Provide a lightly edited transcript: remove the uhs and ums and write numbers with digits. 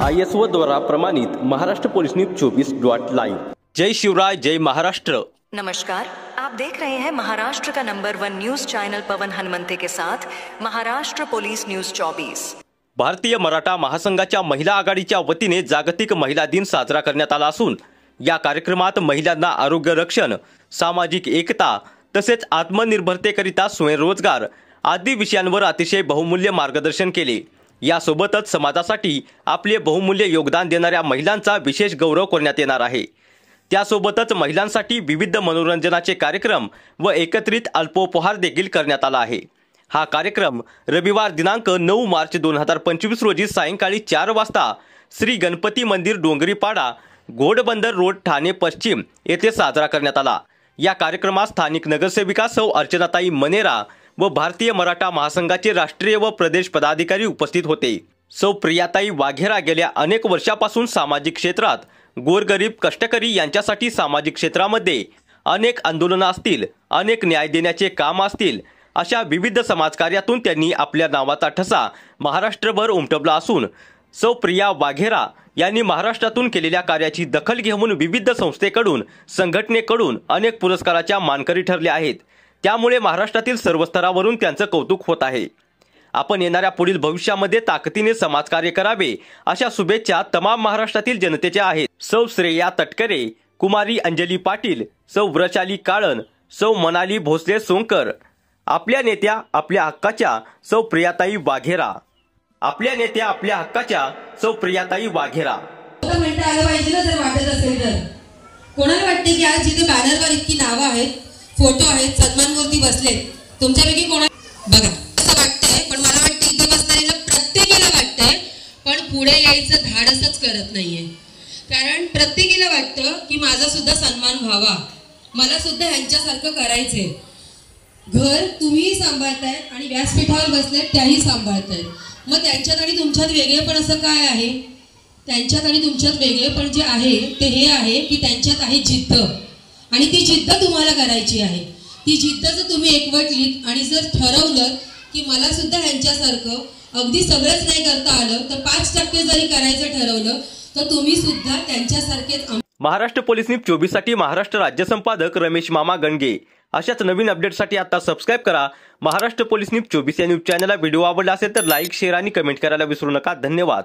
ISO द्वारा प्रमाणित Maharashtra police news 24.live। जय शिवराय, जय महाराष्ट्र। नमस्कार, आप देख रहे हैं महाराष्ट्र का नंबर 1 न्यूज चैनल पवन हनुमंते के साथ महाराष्ट्र पुलिस न्यूज 24। भारतीय मराठा महासंघाच्या महिला आघाडीच्या वतीने जागतिक महिला दिन साजरा करण्यात आला असून या कार्यक्रमात महिलांना आरोग्य रक्षण, सामाजिक एकता तसेच आत्मनिर्भरतेकरिता स्वयंरोजगार आदी विषयांवर अतिशय बहुमूल्य मार्गदर्शन केले। यासोबतच समाजासाठी आपले बहुमूल्य योगदान देणाऱ्या महिलांचा विशेष गौरव करण्यात येणार आहे। त्यासोबतच महिलांसाठी विविध मनोरंजनाचे कार्यक्रम व एकत्रित अल्पोपहार देखील करण्यात आला आहे। हा कार्यक्रम रविवार दिनांक 9 मार्च 2025 रोजी सायंकाळी 4 वाजता श्री गणपती मंदिर डोंगरीपाडा, घोडबंदर रोड, ठाणे पश्चिम येथे साजरा करण्यात आला। या कार्यक्रमात स्थानिक नगरसेविका सौ अर्चनाताई मनेरा व भारतीय मराठा महासंघाचे राष्ट्रीय व प्रदेश पदाधिकारी उपस्थित होते। सौ प्रियाताई वाघेरा गेल्या अनेक वर्षापासून सामाजिक क्षेत्रात गोरगरीब कष्टकरी यांच्यासाठी सामाजिक क्षेत्रामध्ये अनेक आंदोलनं असतील, अनेक न्याय देण्याचे काम असतील, अशा विविध समाजकार्यातून त्यांनी आपल्या नावाचा ठसा महाराष्ट्रभर उमटवला असून सौ प्रिया वाघेरा यांनी महाराष्ट्रातून केलेल्या कार्याची दखल घेऊन विविध संस्थेकडून, संघटनेकडून अनेक पुरस्काराच्या मानकरी ठरले आहेत। त्यामुळे महाराष्ट्रातील सर्व स्तरावरून त्यांचं कौतुक होत आहे। आपण येणाऱ्या पुढील भविष्यामध्ये ताकदीने समाजकार्य करावे अशा शुभेच्छा तमाम महाराष्ट्रातील जनतेच्या आहेत। सौ श्रेया तटकरे, कुमारी अंजली पाटील, सौ व्रचाली काळन, सौ मनाली भोसले सोंकर, आपल्या नेत्या आपल्या हक्काच्या सौ प्रियाताई वाघेरा, आपल्या नेत्या आपल्या हक्काच्या सौ प्रियाताई वाघेरा। आलं पाहिजे ना, जर वाटत असेल तर कोणाला वाटते की आज जिथे बॅनरवर इतकी नावं आहेत, फोटो आहेत, सन्मानमूर्ती बसलेत, तुमच्यापैकी कोणा बघा असं वाटतंय, पण मला वाटतं इथे बसणाऱ्याला प्रत्येकाला वाटतंय, पण पुढे यायचं धाडसच करत नाहीये। कारण प्रत्येकाला वाटतं की माझा सुद्धा सन्मान व्हावा, मला सुद्धा ह्यांच्यासारखं करायचंय। घर तुम्ही सांभाळताय आणि व्यासपीठावर बसले त्याही सांभाळताय, मग त्यांच्यात आणि तुमच्यात वेगळेपण असं काय आहे? त्यांच्यात आणि तुमच्यात वेगळेपण जे आहे ते हे आहे की त्यांच्यात आहे जिद्द, आणि ती जिद्द तुम्हाला करायची आहे। ती जिद्द जर तुम्ही एकवटलीत आणि जर ठरवलं की मला सुद्धा ह्यांच्यासारखं अगदी सगळंच नाही करता आलं तर 5% जरी करायचं ठरवलं तर तुम्ही सुद्धा त्यांच्यासारखेच। महाराष्ट्र पोलीस न्यूज 24 साठी महाराष्ट्र राज्य संपादक रमेश मामा गणगे। अशाच नवीन अपडेटसाठी आता सबस्क्राइब करा महाराष्ट्र पोलीस न्यूज 24 या न्यूज चॅनलला। व्हिडिओ आवडला असेल तर लाईक, शेअर आणि कमेंट करायला विसरू नका। धन्यवाद।